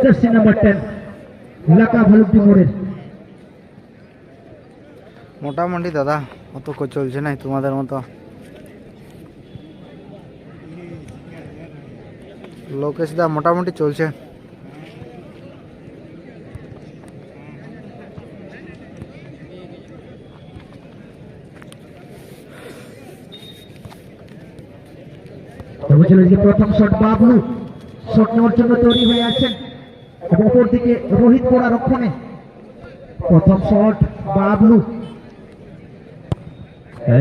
Jersey number 10 লাকা ভালুকটি মোড়ের। মোটামুটি দাদা অত চলছে না তোমাদের মতো, লোকেশ দা মোটামুটি চলছে। প্রথম শট বাবলু শট নেওয়ার জন্য তৈরি হয়ে আছেন, অপর দিকে রোহিত পোড়া রক্ষণে। প্রথম শট বাবলু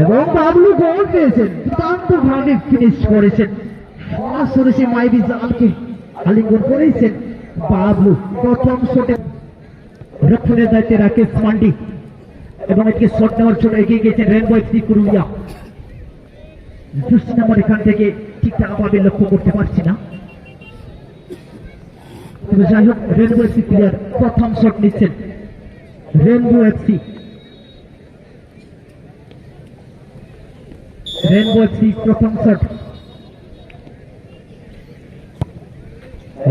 এবং বাবলু গোল পেয়েছেন, দুর্দান্ত ভাবে ফিনিশ করেছেন, সরাসরি সে মাইবি জালকে আলিঙ্গন করেছেন বাবলু। প্রথম শটে রক্ষণের দায়িত্বে রাকেশ মান্ডি এবং এটিকে শট নেওয়ার জন্য এগিয়ে গেছেন রেনবো এফসি পুরুলিয়া। 10 নম্বর এখান থেকে ঠিকঠাক ভাবে লক্ষ্য করতে পারছি না, তবে যাই হোক রেনবো এফসি প্লেয়ার প্রথম শট নিচ্ছেন। রেনবো এফসি প্রথম শট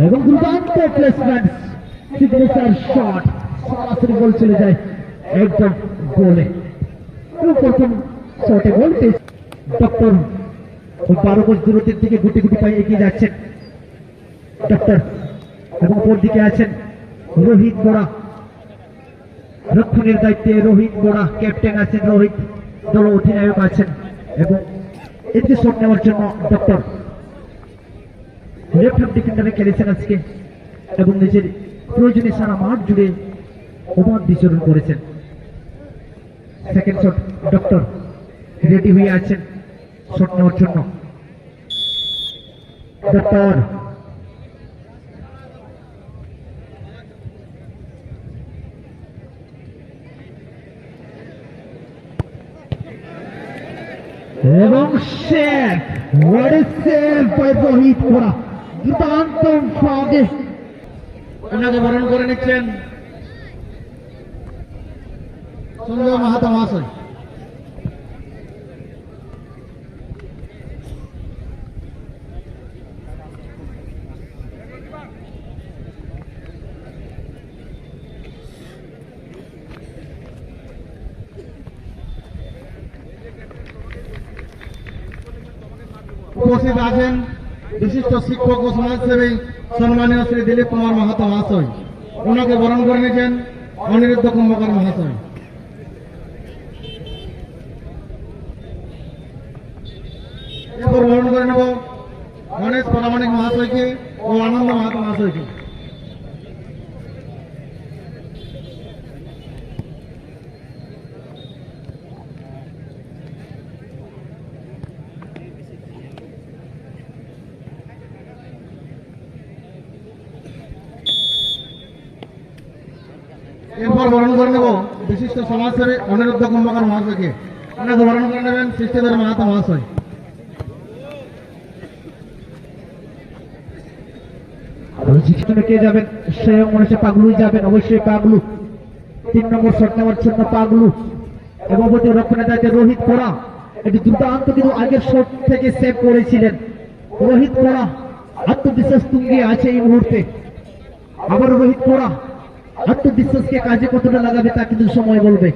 এবং দুর্দান্ত প্লেসমেন্ট, সিগনেচার শট, সরাসরি গোল চলে যায় একদম গোলে। প্রথম শটে গোল পেয়েছে ডক্টর, 12 গজ দূরত্বের দিকে গুটি গুটি পায়ে এগিয়ে যাচ্ছেন ডক্টর এবং অপর দিকে আছেন রোহিত বোড়া, রক্ষণের দায়িত্বে রোহিত বোড়া, ক্যাপ্টেন আছেন রোহিত, দল অধিনায়ক আছেন এবং এতে শট নেওয়ার জন্য ডক্টর লেফট হ্যান্ড ডিফেন্ডারে খেলেছেন আজকে এবং নিজের প্রয়োজনে সারা মাঠ জুড়ে অবাধ বিচরণ করেছেন। সেকেন্ড শট ডক্টর রেডি হয়ে আছেন শট নেওয়ার জন্য। ডক্টর এবং save, what a save by Rohit পোড়া, দুর্দান্ত ভাবে ওনাকে বরণ করে নিচ্ছেন সঞ্জয় মাহাতো মহাশয়। উপস্থিত আছেন বিশিষ্ট শিক্ষক ও সমাজসেবী সম্মানীয় শ্রী দিলীপ কুমার মাহাতো মহাশয়, ওনাকে বরণ করে নিয়েছেন অনিরুদ্ধ কুম্ভকার মহাশয়। এরপর বরণ করে নেব গণেশ পরামানিক মহাশয়কে ও আনন্দ মাহাতো মহাশয়কে। এরপর বরণ করে নেব বিশিষ্ট সমাজসেবী অনিরুদ্ধ কুম্ভকার মহাশয়কে, ওনাকে বরণ করে নেবেন সৃষ্টিধর মাহাতো মহাশয়। কে যাবেন? স্বয়ং মনে পাগলুই যাবেন, অবশ্যই পাগলু। 3 নম্বর শট নেওয়ার জন্য পাগলু এবং রক্ষণের দায়িত্বে রোহিত পোড়া। এটি দুর্দান্ত কিন্তু আগের শট থেকে সেভ করেছিলেন রোহিত পোড়া, আত্মবিশ্বাস তুঙ্গে আছে এই মুহূর্তে। আবার রোহিত পোড়া আত্মবিশ্বাসকে কাজে কতটা লাগাবে তা কিন্তু সময় বলবে,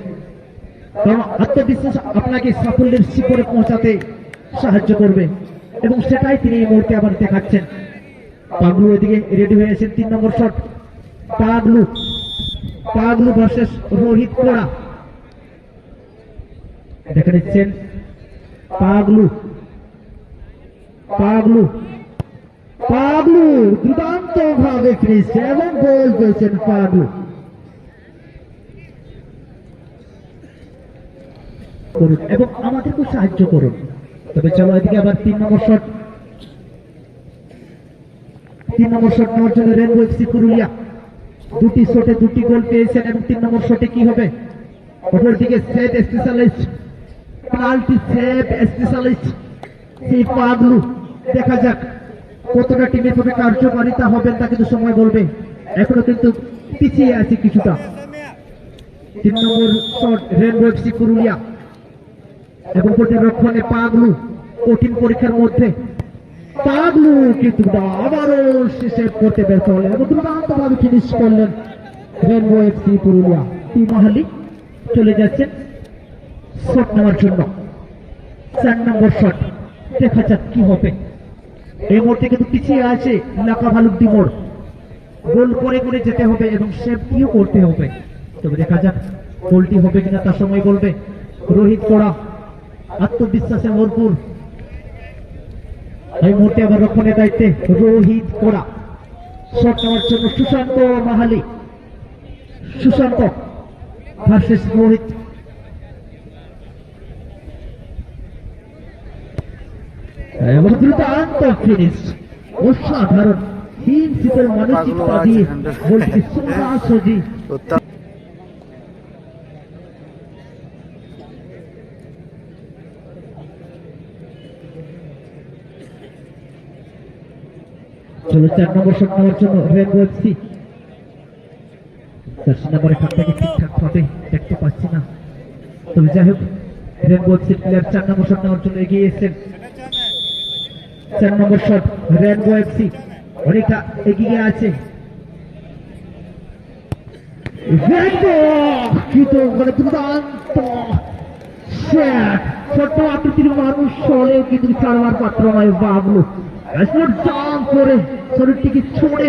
কারণ আত্মবিশ্বাস আপনাকে সাফল্যের শিখরে পৌঁছাতে সাহায্য করবে এবং সেটাই তিনি এই মুহূর্তে আবার দেখাচ্ছেন। পাগলু এদিকে রেডি হয়ে আছেন। 3 নম্বর শট পাগলু ভার্সেস রোহিত পোড়া, দেখে নিচ্ছেন পাগলু দুর্দান্ত ভাবে ফিনিশ এবং গোল পেয়েছেন পাগলু। করুন এবং আমাদেরকে সাহায্য করুন। তবে চলো এদিকে আবার 3 নম্বর শট নেওয়ার জন্য রেনবো এফসি পুরুলিয়া 2টি শটে 2টি গোল পেয়েছেন এবং 3 নম্বর শটে কি হবে? অপরদিকে save specialist, penalty save specialist সেই পাগলু, দেখা যাক কতটা টিমের পক্ষে কার্যকারিতা হবে তা কিন্তু সময় বলবে, এখনো কিন্তু পিছিয়ে আছে কিছুটা। 3 নম্বর শট রেনবো এফসি পুরুলিয়া এবং রক্ষণে পাগলু, কঠিন পরীক্ষার মধ্যে পাগলু কিন্তু আবারও শেষে করতে ব্যর্থ হলেন এবং দুর্দান্ত ভাবে ফিনিশ করলেন রেনবো এফসি পুরুলিয়া। তিমাহালি চলে যাচ্ছেন শট নেওয়ার জন্য, 4 নম্বর শট। দেখা যাক কি হবে। এই মুহূর্তে কিন্তু পিছিয়ে আছে লাকা ভালুকডি মোড়। গোল করে করে যেতে হবে এবং সেভটিও করতে হবে। তবে দেখা যাক গোলটি হবে কিনা তার সময় বলবে। রোহিত কোড়া আত্মবিশ্বাসে ভরপুর। এই মুহূর্তে আবার রক্ষণের দায়িত্বে রোহিত কোড়া। শট নেওয়ার জন্য সুশান্ত মাহালি। সুশান্ত ভার্সেস রোহিত। এবং দুর্দান্ত ফিনিশ, অসাধারণ। 3 সিটের মানসিকতা দিয়ে বলছি সোজাসুজি। চলো 4 নম্বর শট নেওয়ার জন্য রেনবো এফসি। 4 নম্বরের খাতটাকে ঠিকঠাক ভাবে দেখতে পাচ্ছি না, তবে যাই হোক রেনবো এফসি প্লেয়ার 4 নম্বর শট নেওয়ার জন্য এগিয়ে এসেছেন। 4 নম্বর শট রেনবো এফসি অনেকটা এগিয়ে আছে। রেনবো কিন্তু মানে দুর্দান্ত শট। ছোট্ট আকৃতির মানুষ হলেও কিন্তু ছাড়বার পাত্র নয় বাবলু। জাম্প করে শরীরটিকে ছুঁড়ে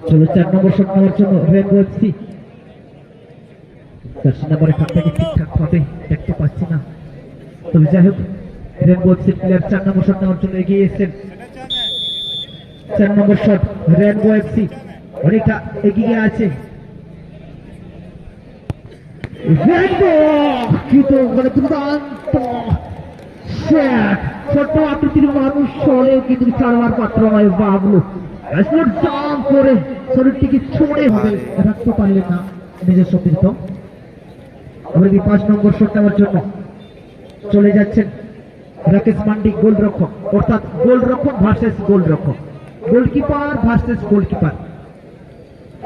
চলো 4 নম্বর শট নেওয়ার জন্য রেনবো এফসি। 4 নম্বরের খাতটাকে ঠিকঠাক ভাবে দেখতে পাচ্ছি না, তবে যাই হোক রেনবো এফসি প্লেয়ার 4 নম্বর শট নেওয়ার জন্য এগিয়ে এসেছেন। 4 নম্বর শট রেনবো এফসি অনেকটা এগিয়ে আছে। রেনবো কিন্তু মানে দুর্দান্ত শট। ছোট্ট আকৃতির মানুষ হলেও কিন্তু ছাড়বার পাত্র নয় বাবলু। জাম্প করে শরীরটিকে ছুঁড়ে হবে রাখতে পারলেন না নিজের সতীর্থ। আমরা 5 নম্বর শট নেওয়ার জন্য চলে যাচ্ছেন রাকেশ মান্ডি, গোলরক্ষক, অর্থাৎ গোলরক্ষক ভার্সেস গোলরক্ষক, গোলকিপার ভার্সেস গোলকিপার।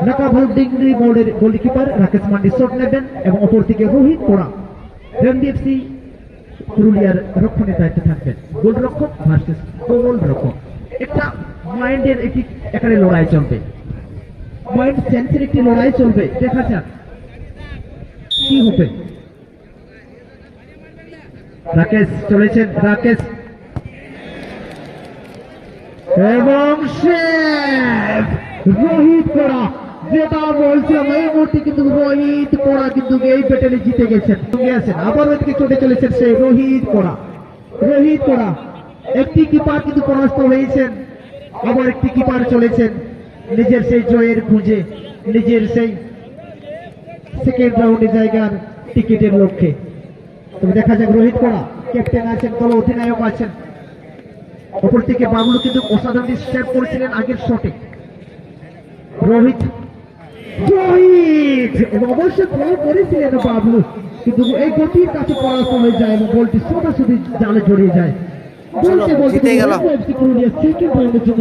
লাকা ভালুকডি মোড়ের গোলকিপার রাকেশ মান্ডি শট নেবেন এবং অপর থেকে রোহিত কোড়া রেনবো এফসি পুরুলিয়ার রক্ষণের দায়িত্বে থাকবেন। গোলরক্ষক ভার্সেস গোলরক্ষক। একটা মাইন্ডের একটি এখানে লড়াই চলবে, মাইন্ড সেন্সের একটি লড়াই চলবে। দেখা যাক কি হবে। রাকেশ চলেছেন, রাকেশ এবং সেভ রোহিত কোড়া। যেটা বলছিলাম এই মুহূর্তে কিন্তু রোহিত কোড়া কিন্তু এই ব্যাটেলে জিতে গেছেন। আবার ওইদিকে চলে চলেছেন সেই রোহিত কোড়া। রোহিত কোড়া একটি কিপার কিন্তু পরাস্ত হয়েছেন, আবার একটি কিপার চলেছেন নিজের সেই জয়ের খুঁজে, নিজের সেই সেকেন্ড রাউন্ডে জায়গার টিকিটের লক্ষ্যে। তবে দেখা যাক রোহিত কোড়া ক্যাপ্টেন আছেন, দল অধিনায়ক আছেন। অপর থেকে বাবলু কিন্তু অসাধারণ সেভ করেছিলেন আগের শটে। রোহিত এবং অবশ্যই গোল করেছিলেন বাবলু, কিন্তু এই গতির কাছে পরাস্ত হয়ে যায় এবং বলটি সোজাসুজি জালে জড়িয়ে যায়। বলতে বলতে জিতে গেল। পুরুলিয়া সেকেন্ড রাউন্ডের জন্য